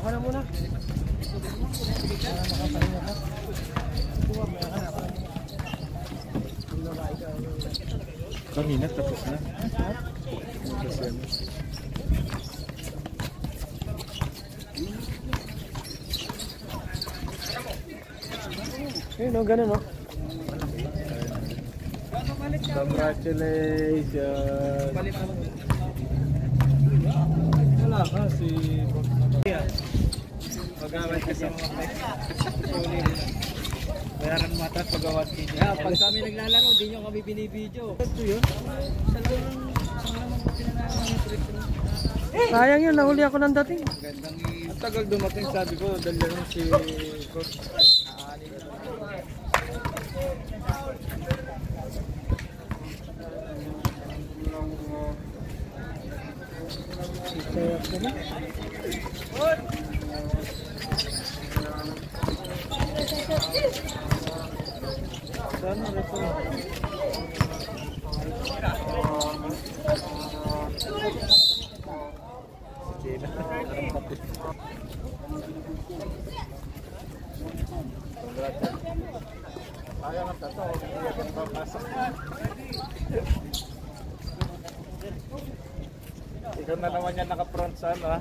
ka na muna. Makapahinga ka. Kanina tapos na. Eh, no, ganun, no? Congratulations! Wala ka, si Mag-away ka sa mga bayaran mata pag-awat kinyo. Yeah, pag kami naglalaro, di nyo kami binibidyo. Ito yun? Sayang yun, nahuli ako ng dating. Ang tagal dumating, sabi ko, dali lang si Coach. Sayang ko na. Sana reto. Kaya nga tato, ikaw na naman yan naka-front sa ano ha?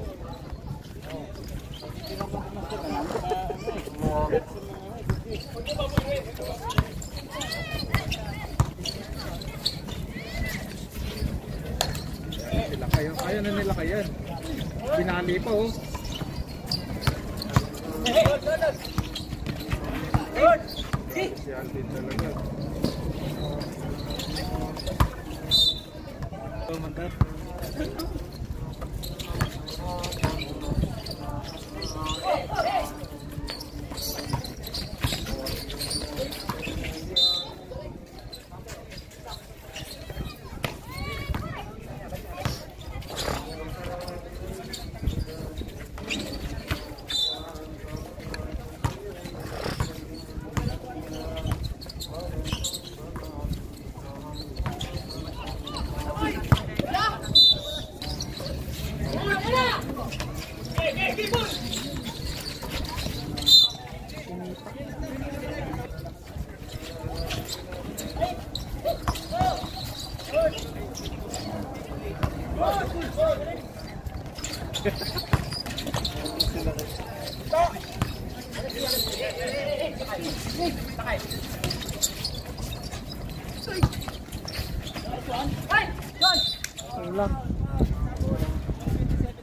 Sila kayo, kaya na nila kayan. Binali pa oh. Si Alvin talaga. Oh, mandat.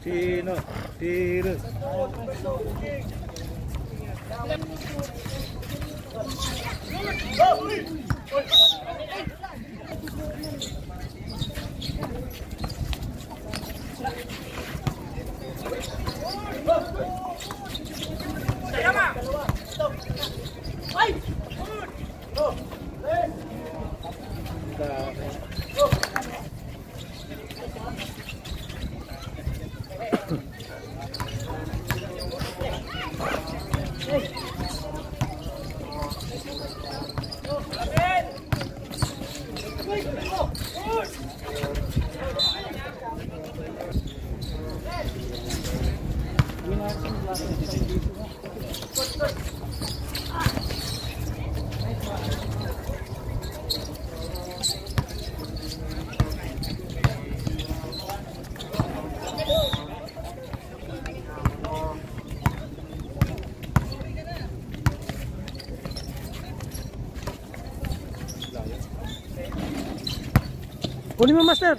Sino? Tiro. Kunin mo, master.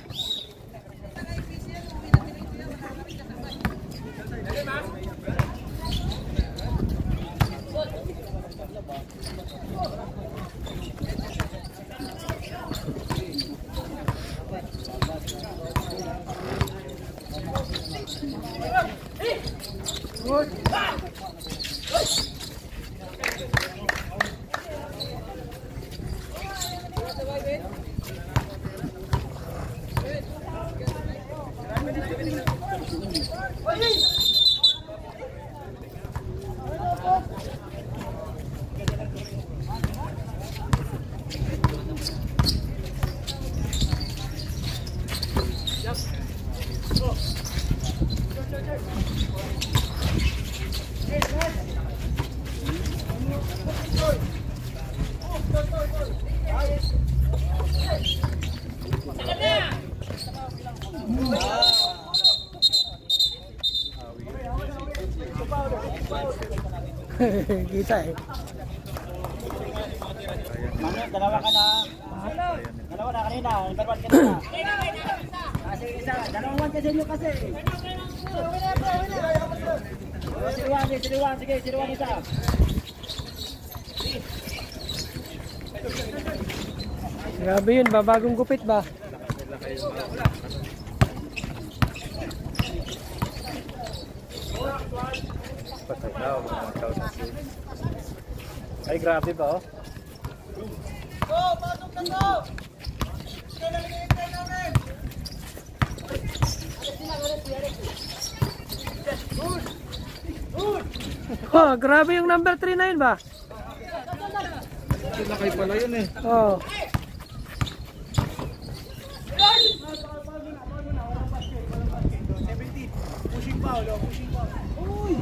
Kita eh. Ano, dalawa ka na. Dalawa na kanina. Number 1 ka na. Kasi isa, dalawang 1 kasi nyo kasi. Siriwan, sige, siriwan isa. Grabe yun ba? Bagong gupit ba? Patay daw, matataw na siya. Ay, grabe ba oh? Oh, grabe yung number 3 na yun ba? Lakay pala yun eh. Oh. Pushing pa, ulo, pushing pa. Uy!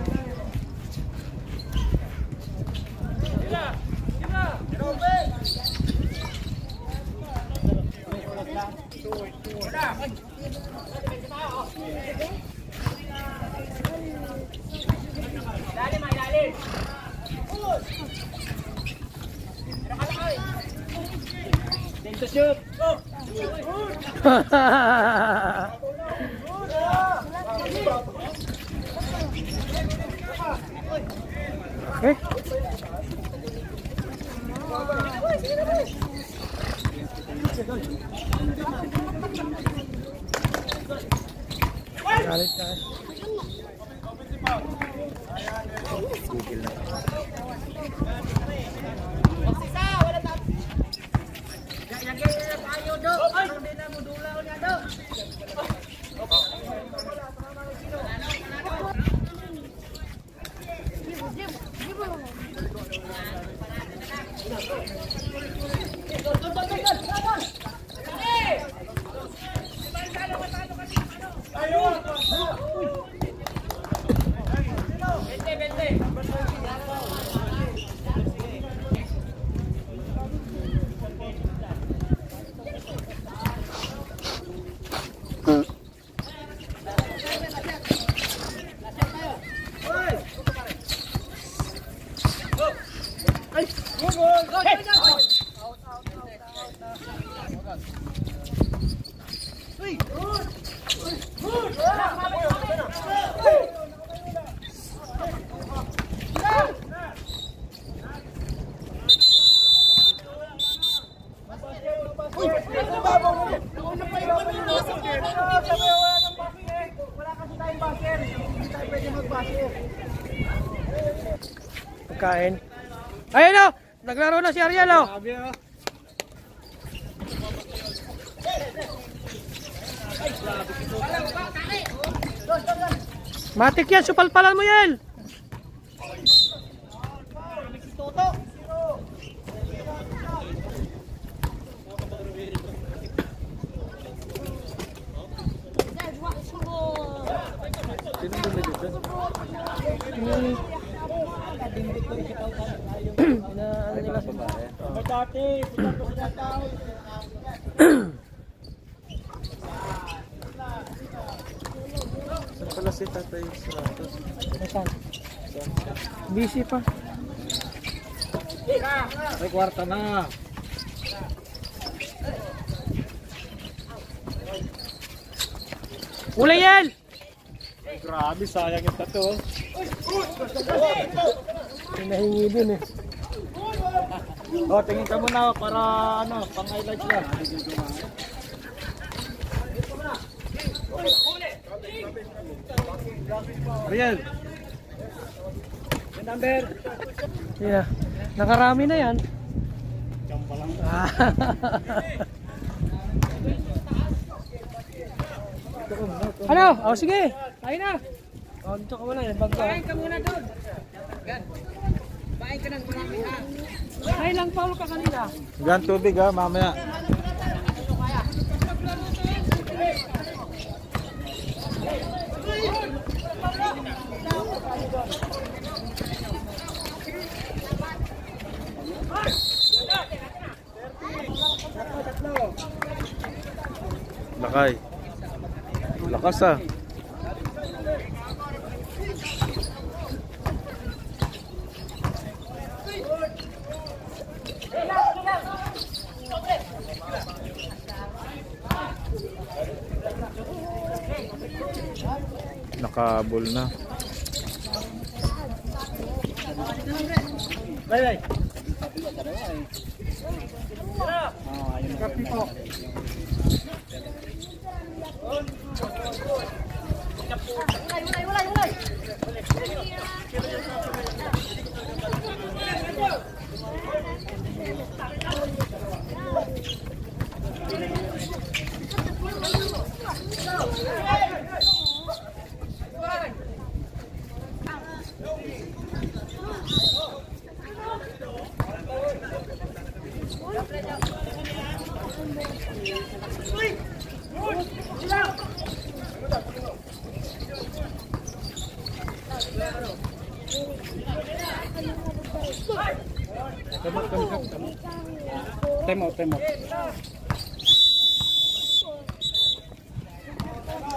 To shoot. Okay. Galit ka. Pagkain. Ayun o! Naglaro na si Ariel o! Matik yan! Supalpalan mo yan! Saan pala si Tatay Stratos? Busy pa. Ay, kwarta na. Uli yan! Ay, grabe, sayang yung tato. Pinahingi din eh. Oh, tingin ka muna para ano, pang highlights lang. Ariel. Yung number. Yeah. Nakarami na yan. Champa lang. Ano? Oh, sige. Kain na. Oh, dito ka muna. Kain ka muna doon. Kain ka ng marami ha. Kain lang, Paul, ka kanina. Gan tubig ha, mamaya. Sakay. Lakas ah. Nakabol na. Bye. Kapi po. Temo.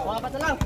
Mga bata lang.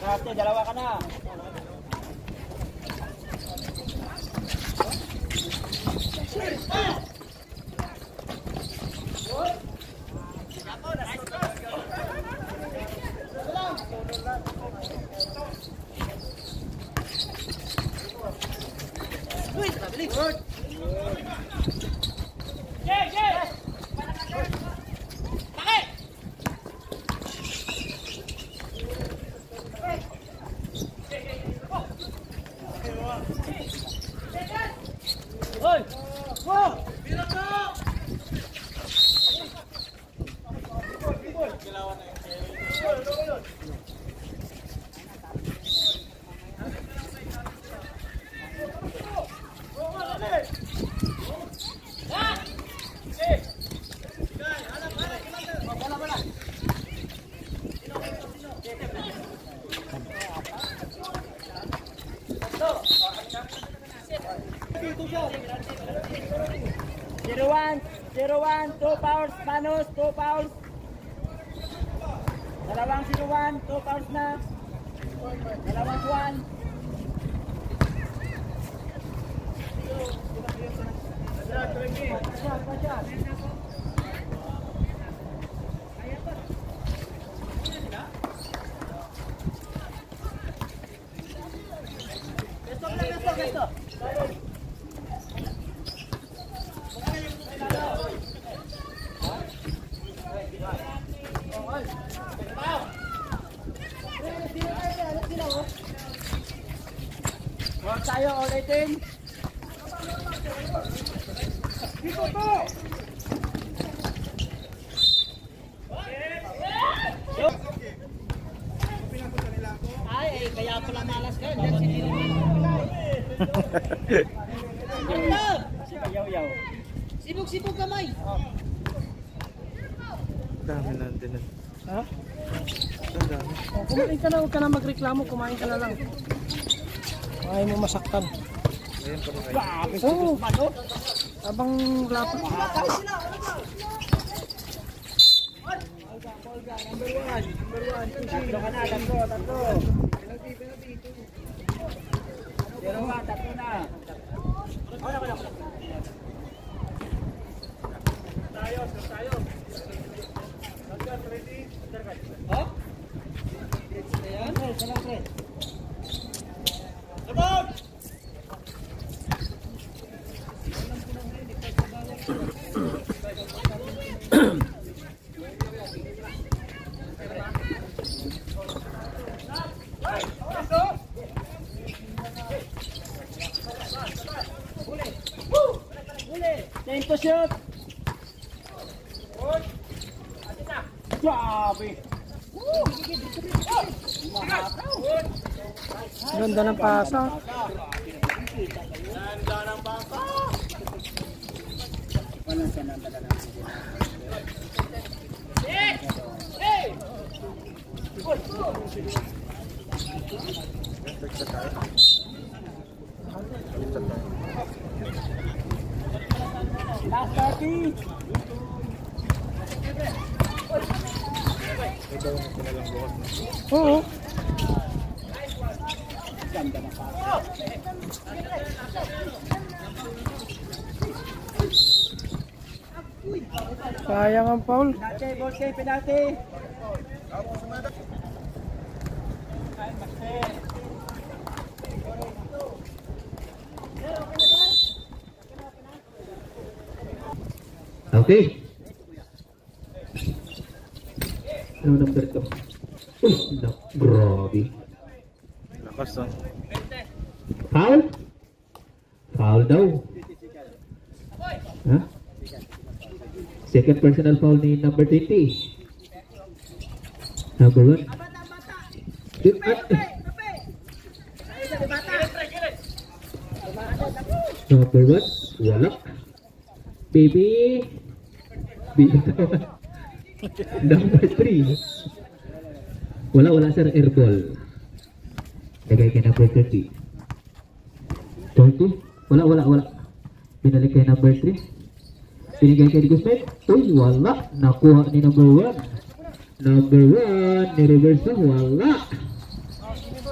Ate, dalawa ka na. Zero one, 2 fouls, Manus, 2 fouls. Dalawang 0-1, 2 fouls na. Dalawang 1. Huwag tayo ulitin. Dito to! Ay, kaya pala malas ka. Diyan yaw-yaw. Sibog-sibog kamay. Dami na din. Ha? Dami. Oh, kumain ka na, huwag ka na magreklamo, kumain ka na lang. Ayaw mo masaktan. Ayan pa mga. Grabe, Oo. mano. Abang lapit. Tatlo ka na, tatlo. Zero one, tatlo na. Time to shoot. Grabe. Ganda ng pasa. Last 30. Oo. Sayang ang foul. Penalty, penalty. Okay. Ano number to? Uy, grabe. Lakas ah. Foul? Foul daw. Ha? Second personal foul ni number 20. Number 1. Number 1. Wala. Baby. Number 3. Wala sir, airball. Lagay kay number 30. 30? Wala. Binalik kay number 3. Binigay kay Guzman. Uy, wala. Nakuha ni number 1. Number 1, ni-reverse na. Wala.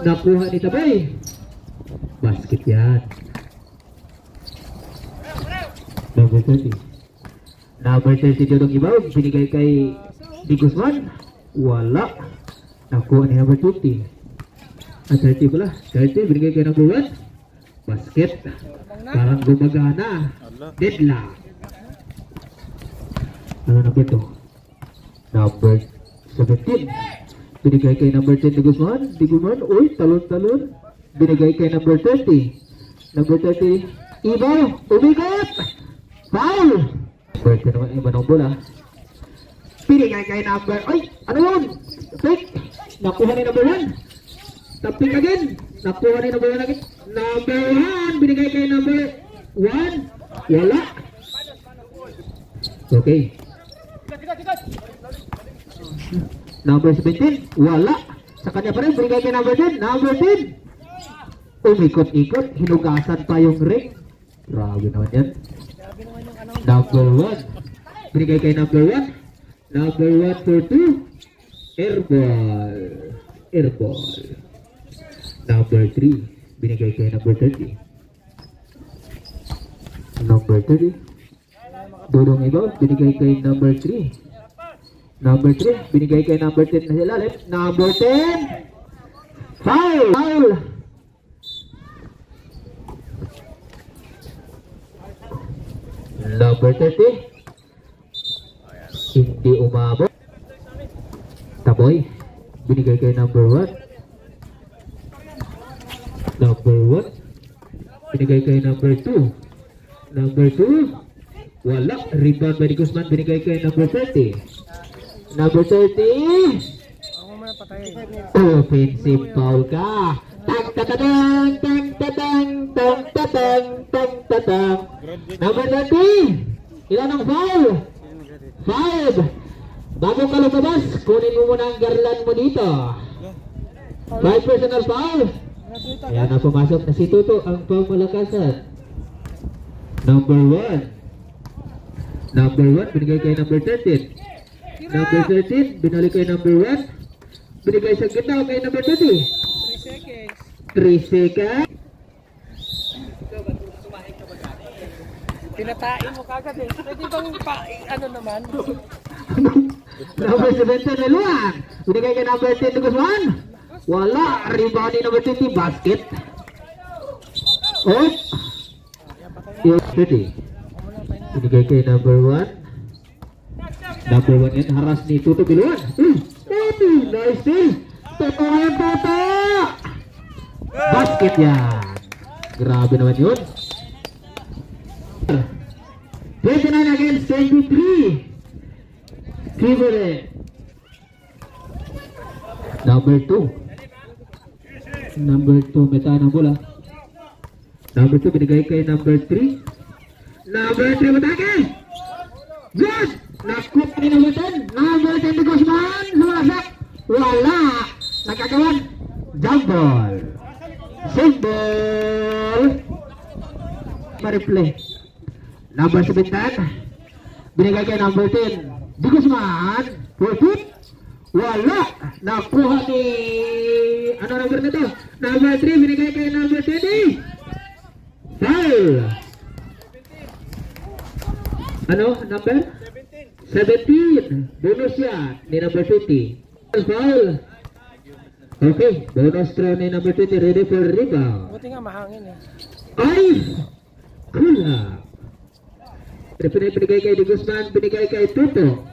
Nakuha ni Tabay. Basket yan. Number 30. Number 30 Dodong Ibaw. Binigay kay Di Guzman. Wala. Nakuha ni number 20. 30 pala. 30 binigay kay number 1. Basket. Parang gumagana. Deadlock. Ano number 2? Number 17. Binigay kay number 10 Di Guzman. Di Guzman. Uy, talon-talon. Binigay kay number 30. Number 30. Ibaw. Umigot. Foul. Pwede naman iba ng bola. Binigay kay number. Ay, ano yun? Pick. Nakuha ni number 1. Tapik again. Nakuha ni number 1 again. Number 1. Binigay kay number 1. Wala. Okay. Number 17. Wala. Sa kanya pa rin. Binigay kay number 10. Number 10. Umikot-ikot. Hinugasan pa yung ring. Grabe naman yan. Number 1. Binigay kay number 1. Number 1 for 2. Airball. Airball. Number 3. Binigay kay number 30. Number 30. Dodong Ibaw. Binigay kay number 3. Number 3. Binigay kay number 10 na silalim. Number 10. Foul. Foul. Number 30. Hindi umabot. Taboy. Binigay kay number 1. Number 1. Binigay kay number 2. Number 2. Wala. Rebound by Guzman. Binigay kay number 30. Number 30. Offensive foul ka. Tang-tatang, tang-tatang, tang-tatang, tang-tatang. Number 30. Ilan ang foul? 5. Bago ka lumabas, kunin mo muna ang garland mo dito. 5 personal foul. Ayan na pumasok na si Tuto ang pamalakasan. Number 1. Number 1, binigay kay number 13. Number 13, binalik kay number 1. Binigay sa gitna kay number 30. 3 seconds. Tinatain mo kagad eh. Pwede bang ano naman? Number 17 Meluan. Binigay kay number 10 ni Guzman. Wala. Rebound ni number 20 basket. Oh. Yung 30. Binigay kay number 1. Number 1 yan haras ni Tuto Biluan. Nice steal. Toto yan Toto. Basket yan. Grabe naman yun. 29 against 23. Favorite. Number 2. Number 2 may tayo ng bola. Number 2 binigay kay number 3. Number 3 matake. Good. Nakut ni number 10. Number 10 di Guzman. Lumasak. Wala. Nakagawan. Jump ball. Save ball. Ma-replay. Number 17 binigay kay number 10 di Guzman. 4 wala. Nakuha ni ano number nito? Number 3 binigay kay number 20. Foul. Ano number? 17. Bonus yan ni number 20. Foul. Okay, bonus throw ni number 20 ready for rebound. Buti nga mahangin eh. Ay! Kula! Binigay kay Di Guzman, binigay kay Tuto.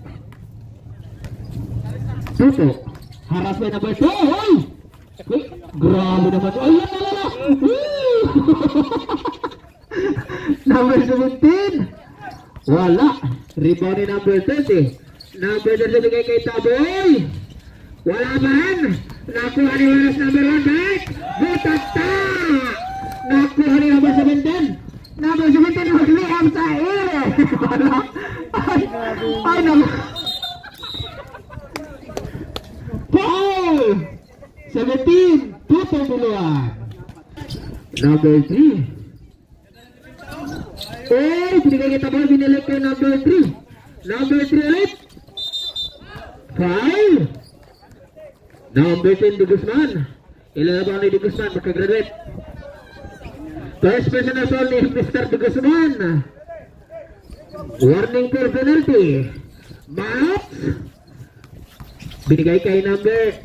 Tuto. Haras by number 2. Ay! Grabe naman. Ay, yan. Number 17. Wala. Rebound ni number 30. Number 30 binigay kay Taboy. Wala man. Nakuha ni Waras number 1 back. Butata. Nakuha ni number 17. Number 17 magliam sa ere. Ay naman. Foul. 17. Tuto Biluan. Number 3. Oh, binigay kita boy, binili kay number 3. Number 3 ulit. 5. Number 10 Di Guzman. Ilalabang ni Di Guzman, makagraduate. First personal foul ni Mr. Di Guzman. Warning for penalty. Max. Binigay kay number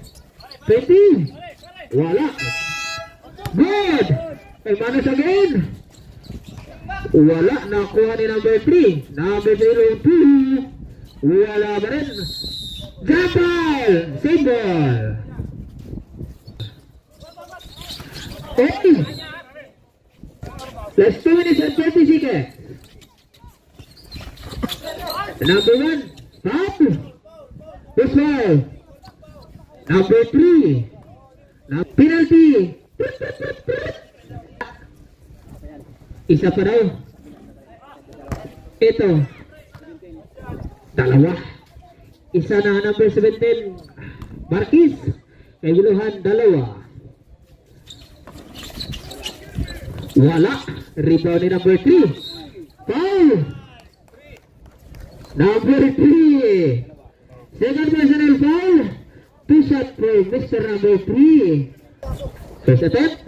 20. Wala. Good. Ay manas again. Wala. Nakuha ni number 3. Number 02. Wala ba rin. Jump ball. Save ball. Okay. Last 2 minutes and 30 seconds. Number 1. Stop. This foul. Number 3. Now penalty. Isa pa daw. Ito. Dalawa. Isa na number 17. Marquis. Kay Biluhan, dalawa. Wala. Rebound ni number 3. Foul. Number 3. Second personal foul. 2 shot for Mr. Number 3. First attempt.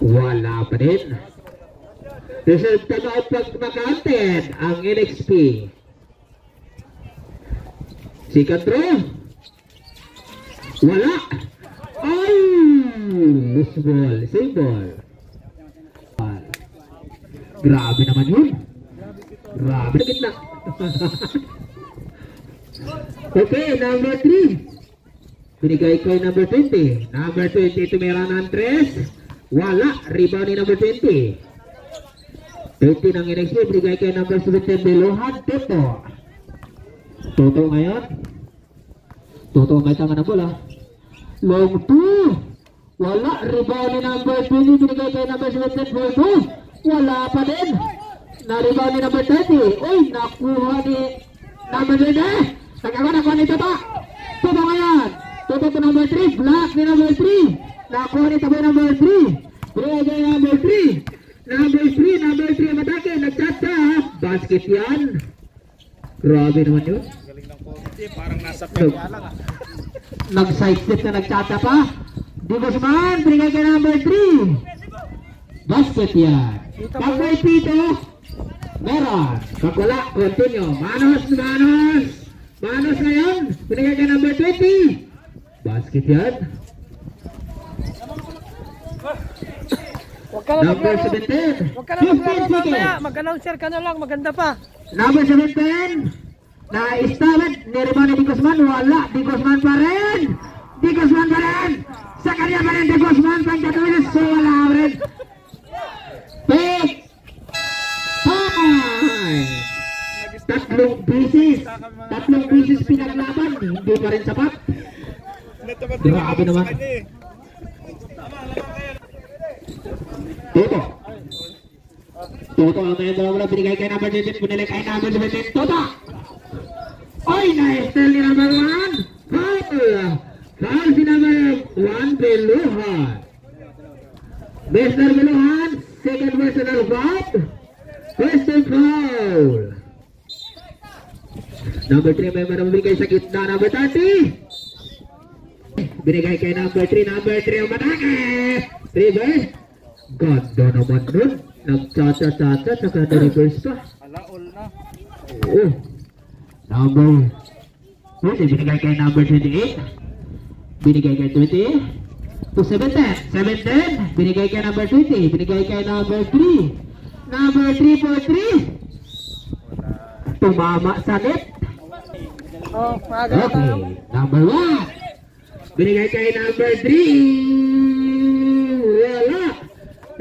Wala pa din. Result timeout pag maka-attend ang NXP. Second throw. Wala. Ay! Loose ball. Save ball. Grabe naman yun. Grabe na gitna. Okay, number 3. Binigay ko yung number 20. Number 20, tumira ng Andres. Wala. Rebound ni number 20. 20 ng NXT. Binigay ko yung number 17. Biluhan. Toto. Toto ngayon. Toto may tanga na bola. Long 2. Wala. Rebound ni number 20. Binigay ko yung number 17. Ball 2. Wala pa din. Na-rebound ni number 30. Uy, nakuha ni number 20. Nakuha ni Toto. Toto ngayon. Toto to number 3. Block ni number 3. Nakuha ni Taboy number 3. Binigay ko yung number 3. Number 3 matake. Nagtata. Basket yan. Grabe naman yun. Galing lang po. Parang nasa pera lang ah. Nag-side step na nagtata pa. Di Guzman, binigay kay number 3. Basket yan. Pag may pito, meron. Pag wala, continue. Manos. Manos ngayon. Binigay ka number 20. Basket yan. Huwag ka na Number maglaro. 17. Huwag ka na maglaro 15 mamaya. seconds. Mag-announcer ka na lang. Maganda pa. Number 17. Na-stawit ni Rimani Di Guzman. Wala. Di Guzman pa rin. Di Guzman pa rin. Sa kanya pa rin Di Guzman. Pagkatulis. So wala pa rin. Pick. Time. Tatlong bisis pinaglaban. Hindi pa rin sapat. Grabe naman. Toto ang tayo dalawa binigay kay number 17. Pinili kay number 17. Toto. Oy, na-style ni number 1. Foul si number 1 Beluhan. Mr. Beluhan, second personal foul. First and foul. Number 3 may binigay sa gitna. Number 30. Binigay kay number 3. Number 3 ang matake. Reverse. Ganda naman nun. Nagtsatsa-tsatsa saka na-reverse pa. Alaol na. Oo. Number 20. Binigay kay number 28. Binigay kay 20. To 17. 17. Binigay kay number 20. Binigay kay number 3. Number 3 for 3. Tumama sa net. Oh, maaga na tayo. Okay. Number 1. Binigay kay number 3. Wala.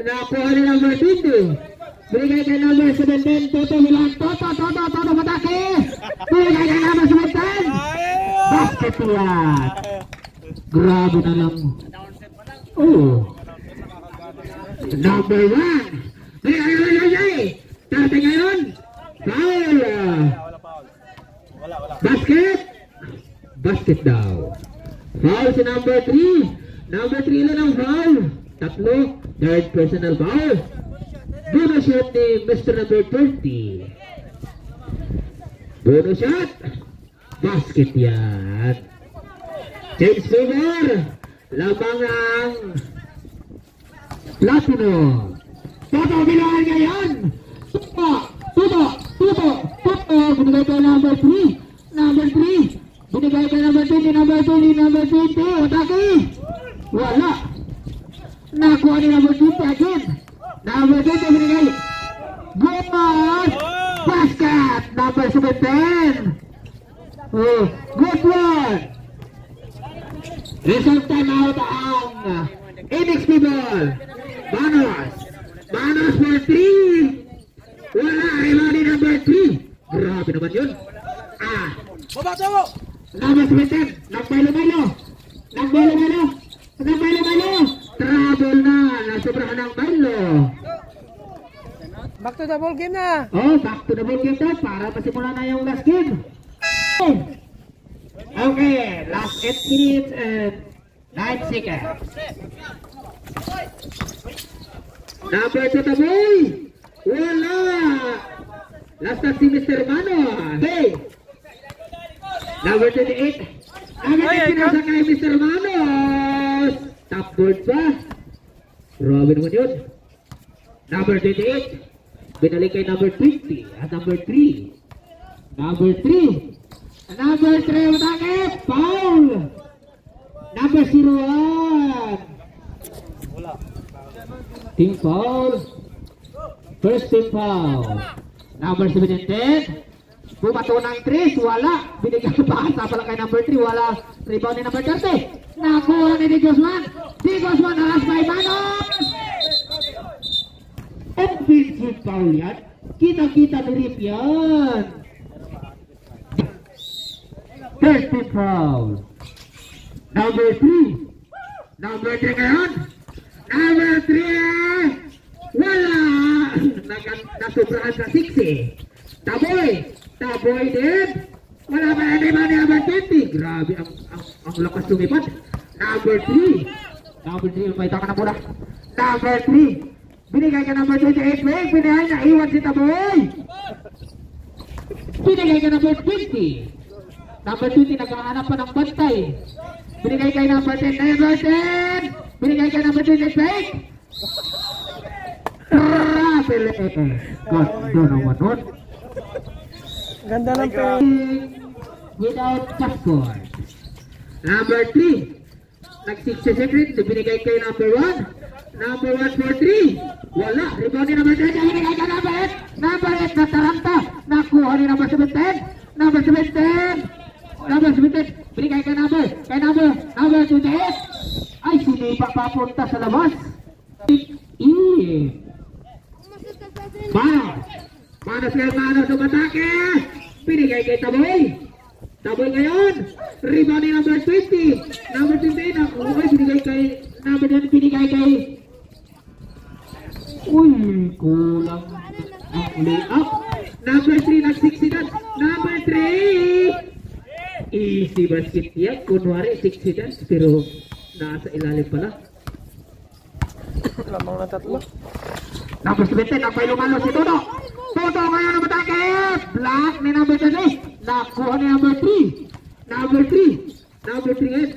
Nakuha ni number 20. Binigay kay number 17. Toto Milan. Toto matake. Binigay kay number 17. Basket yan. Grabe na lang. Oh. Number 1. Ay. Tarte ngayon. Foul. Basket daw. Foul si number 3. Number 3 lang ang foul. Tatlo. Third personal foul. Bonus shot ni Mr. number 30. Bonus shot. Basket yan. Change favor. Lamang ang Platinum. Toto bilangan ngayon. Toto. Binigay kay number 3. Number 3. Binigay kay number 20. Number 20. Atake. Wala. Nakuha ni number 20 again. Number 20 binigay. Good. Basket. Number 17. Oh, good one. Result time out ang Apex people. Manos for 3. Wala. Rebound number 3. Grabe naman yun. Number 17. Nagbaylo-baylo. Trouble na. Nasobrahan ng baylo. Back to the ball game na. Oh, back to the ball game na. Para pasimula na yung last game. Okay, last 8 minutes and 9 seconds. Number 2 taboy. Wala. Last na si Mr. Mano. Hey. Number 28. Agad pinasa kay Mr. Manos. Top board pa. Grabe naman yun. Number 28. Binalik kay number 20. At number 3. Number 3. Number 3 matake. Foul. Number 01. Team foul. First team foul. Number 17. Bumato ng 3. Wala. Binigyan pa. Pala kay number 3. Wala. Rebound ni number 30. Nakuha ni Di Guzman. Di Guzman alas by Manos. Offensive foul yan. Kita-kita ni Rip yan. First team foul. Number 3. Number 3 ngayon. Number 3. Wala. Nasubrahan sa 6 Taboy din. Wala pa na naman ni number 20. Grabe ang lakas lumipad. Number 3. Number 3. May taka na muna. Number 3. Binigay ka number 28. Binigay na iwan si Taboy. Binigay ka number 20. Number 20 naghahanap pa ng bantay. Binigay kay number 10. Number 10. Binigay kay number 28. Travel Ganda naman nun. Ganda ng pe. Without passport. Number 3. Nag-67 rin. So binigay kay number 1. Number 1 for 3. Wala. Rebound ni number 3. Binigay kay number 8. Number 8 na Taranta. Nakuha ni number 17. Number 17. Number 17. Binigay kay number. Number 28. Ay, sinipa papunta sa labas. Manos kay Manos umatake. Binigay kay Taboy. Taboy ngayon. Rebound ni number 20. Number 20 na. Okay, binigay kay number 20. Binigay kay kulang ang lay-up. Number 3 nag-60 Number 3. Easy basket yan. Kunwari 60 pero nasa ilalim pala. Lamang na tatlo. Number 17, ang lumalo si Toto. Toto ngayon ang matake. Block ni number 20. Nakuha ni number 3. Number 3 ngayon.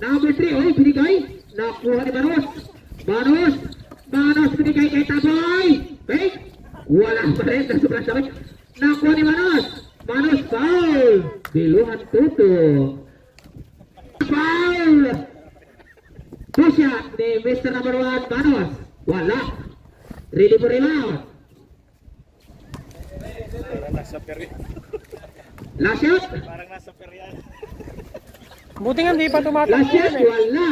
Number 3. Oy, binigay. Nakuha ni Manos binigay kay Taboy. Fake. Wala pa rin. Sobrang sakit. Nakuha ni Manos foul. Biluhan Toto. Foul. Two shot ni Mr. Number 1 Manos. Wala. Ready for rebound. Last shot. Parang nasa peryan. Buti nga hindi pa tumatakbo. Last shot. Wala.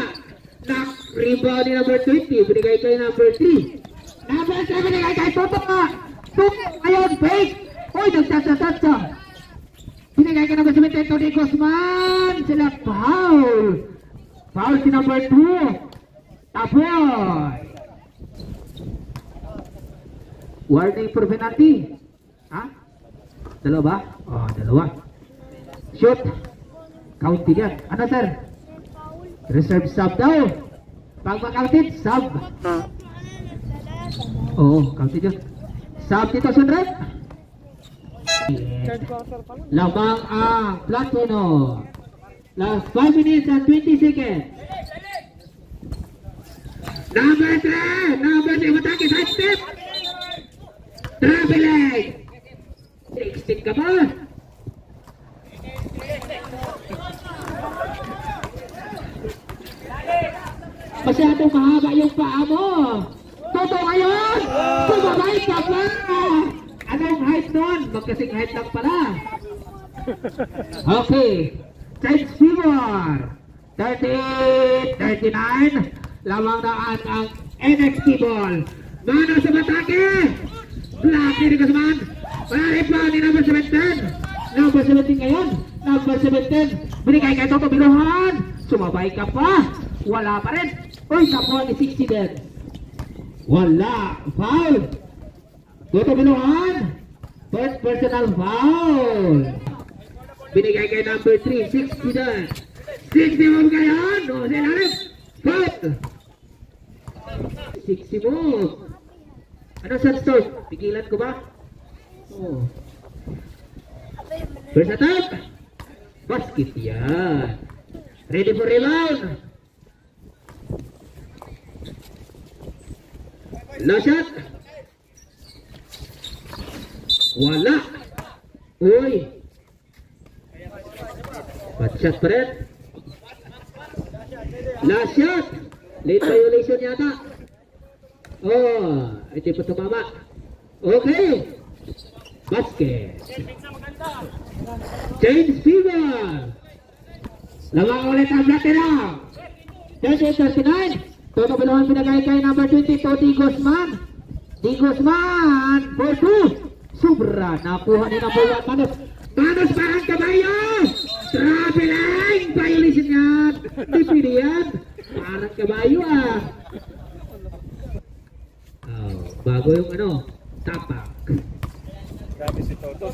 Rebound ni number 20. Binigay kay number 3. Number 7 binigay kay Toto nga. Toto ngayon. Fake. Uy, nagtatsa. Binigay kay number 17. Tony Guzman. Sila foul. Foul si number 2. Tapoy. Warning for penalty. Ha? Dalawa ba? Oh, dalawa. Shoot. Counting yan. Ano, sir? Reserve sub daw. Pag ma-counted, sub. Oo, counted yun. Sub dito, Sunred. Third quarter pa lang. Lamang ang Platino. Last 5 minutes and 20 seconds. Number 3. Matake, side step. Traveling! 16 ka ba? Masyadong mahaba yung paa mo. Toto ngayon! Sumabay ka ba? Anong height nun? Magkasing height lang pala. Okay. Change Fever. 38, 39. Lamang daan ang NXT ball. Manos sa matake! Black ni Guzman. Rebound ni number 17. Number 17 ngayon. Number 17. Binigay kay Toto Biluhan. Sumabay ka pa. Wala pa rin. Uy, kapwa ni 60 din. Wala. Foul. Toto Biluhan. First personal foul. Binigay kay number 3. 60 din. 60 move ngayon. No, silalim. Foul. 60 move. Ano Sandstorm? Pigilan ko ba? Oh. First attack. Basket yan. Ready for rebound. Last shot. Wala. Uy. Bad shot pa rin. Last shot. Late violation yata. Oh, ito pa tumama. Okay. Basket. Change Fever. Lamang ulit ang Platino. 38-39. Toto Biluhan pinagay kay number 20, Tony Guzman. Di Guzman. For 2. Sobra. Nakuha ni number 1. Manos parang kabayo. Traveling. Violation yan. Di pwede yan. Parang kabayo ah. Bago yung tapak. Grabe si Toto.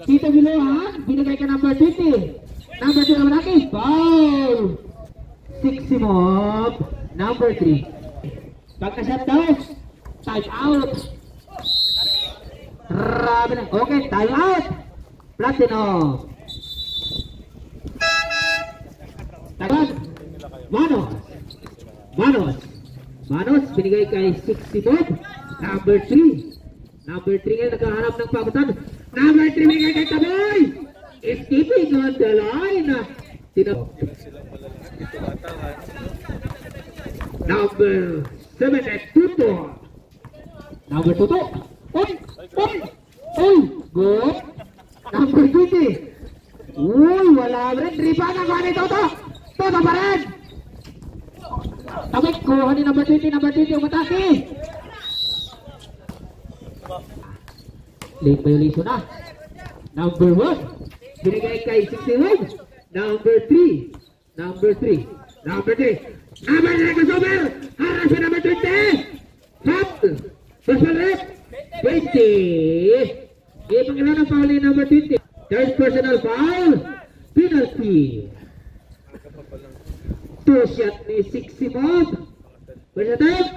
Tito Biluhan, binigay ka number 20. Number 2 naman natin. Foul. 60 move. Number 3. Pagka-shot daw. Time out. Grabe na. Okay, time out. Platino. Tagad. Manos. binigay kay 60 Bob. Number 3. Number 3 ngayon naghahanap ng pagutan. Number 3 binigay kay Taboy. Escaping on the line. Number 7 at Tuto. Number 2. Oy! Oy! Oy! Good. Number 20. Uy, wala rin. Ribana ko ni Toto. Toto pa rin. Tabik ko. Hani number 20. Number 20 umatake. Late violation na. Number 1. Binigay kay 61. Number 3. Number 3. Number 3. Number 3 crossover. Harap sa number 20. Hop. Personal rep. 20. Ipangalanan ng foul ni number 20. Third personal foul. Penalty. 2 shot ni 60 Bob. First attempt.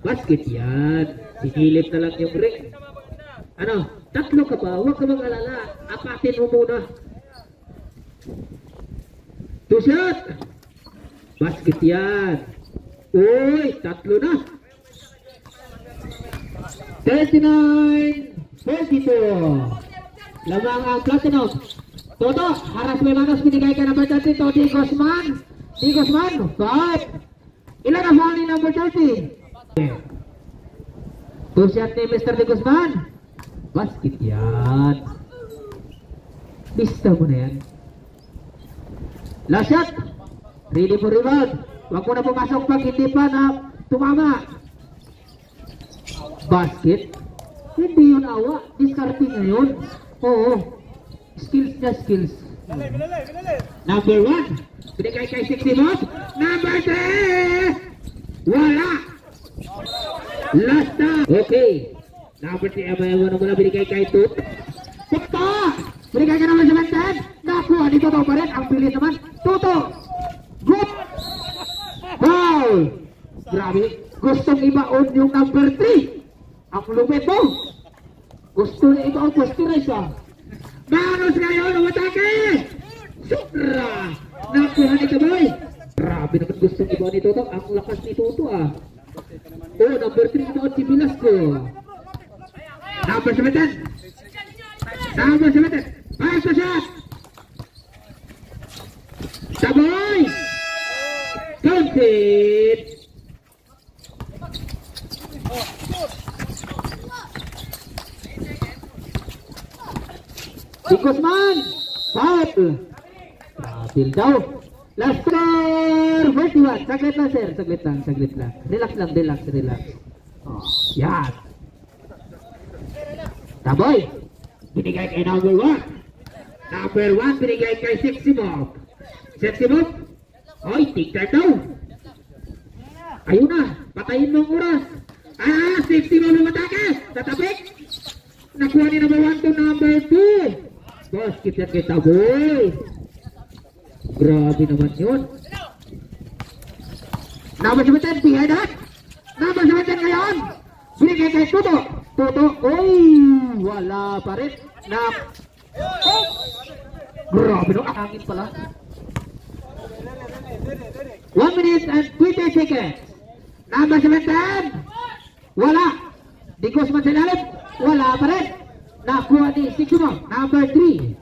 Basket yan. Sinilip na lang yung ring. Ano? Tatlo ka ba? Huwag ka mag-alala. Apatin mo muna. 2 shot. Basket yan. Uy, tatlo na. 39-42. Lamang ang Platinum. Toto, haras may manos. Binigay ka number 30. Di Guzman. Di Guzman. 5. Ilan ang foul ni number 30? 2 shot ni Mr. Di Guzman. Basket yan. Lista mo na yan. Last shot. Ready for rebound. Huwag mo na pumasok pag hindi pa na tumama. Basket. Hindi yun awa. Discarding na yun. Oo. Skills na skills. Number 1. Binigay kay 60 Bob. Number 3. Wala. Last time. Okay. Number 3. Amayawa na muna binigay kay Tut. Tuto. Binigay ka naman sa Mantan. Nakuha ni Toto pa rin. Ang bilis naman. Tuto. Good. Foul. Grabe. Gustong ibaon yung number 3. Ang lupit mo. Gusto niya ibaon. Gusto rin siya. Manos ngayon. Umatake. Supra. Nakuha ni Taboy. Grabe naman gustong ibaon ni Toto. Ang lakas ni Toto ah. Oh, number 3 ibaon si Velasco. Number 17. Number 17. Pass the shot. Taboy. Counted. Si Guzman. Foul. Travel daw. Last score. 41. Saglit lang sir. Saglit lang. Relax. Oh, yan. Taboy. Binigay kay number 1. Number 1 binigay kay 60 Bob. 60 Bob. Oy, tignan daw. Ayun na. Patayin mo ang oras. 60 Bob umatake. Tatapik. Nakuha ni number 1 to number 2. Basket yan kay Taboy. Grabe naman yun. Number 17, behind that. Number 17 ngayon. Binigay kay Tuto. Oy, wala pa rin. Grabe no, angin pala. 1 minute and 20 seconds. Number 17. Wala. Di Guzman sa ilalim. Wala pa rin. Nakuha ni Sixmo. Number 3.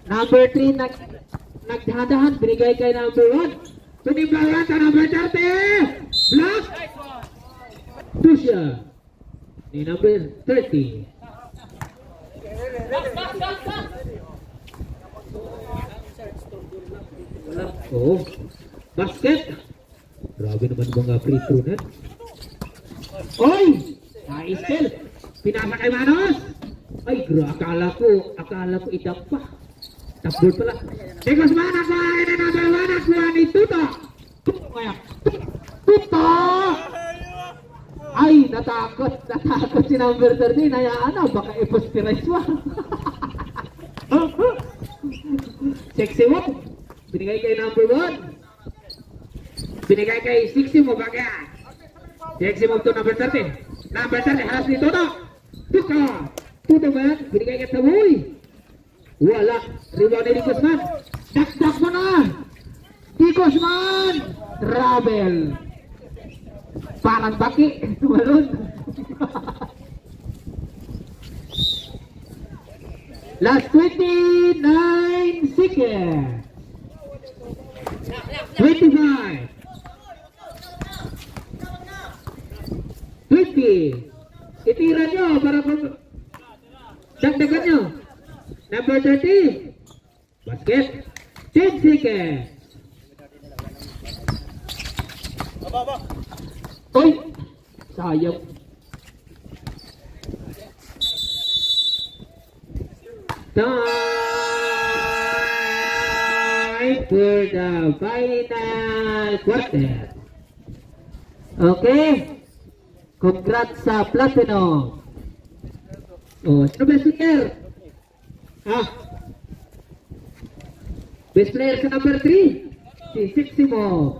Number 3 nagdahan-dahan. Binigay kay number 1. Tunimbalan sa number 30. Block. Tusha. Ni number 30. Oh. Basket. Grabe naman mga free throw net. Oy! Na-steal. Pinasa kay Manos. Ay, akala ko idap pa. Tapos pala. Dekos mana ko ay na number 1 ako ni Tuto. Tuto! Ay, natakot si number 13. Hayaan na, baka i-posterize mo. 61. Binigay kay number 1. Binigay kay 60 mo bagay. 60 mo to number 30. Number 30 haras ni Toto. Tuto man. Binigay kay Taboy. Wala. Rebound ni Guzman. Dakdak mo na. Di Guzman. Travel. Parang baki. Tumalon. Last 29 seconds. 25. 20. Itira nyo para dagdagan nyo. Number 30. Basket. 10 seconds. Uy! Sayang. Time for the final quarter. Okay. Congrats sa Platinum. Oh, sino best player? Best player sa number 3. Si Siximo.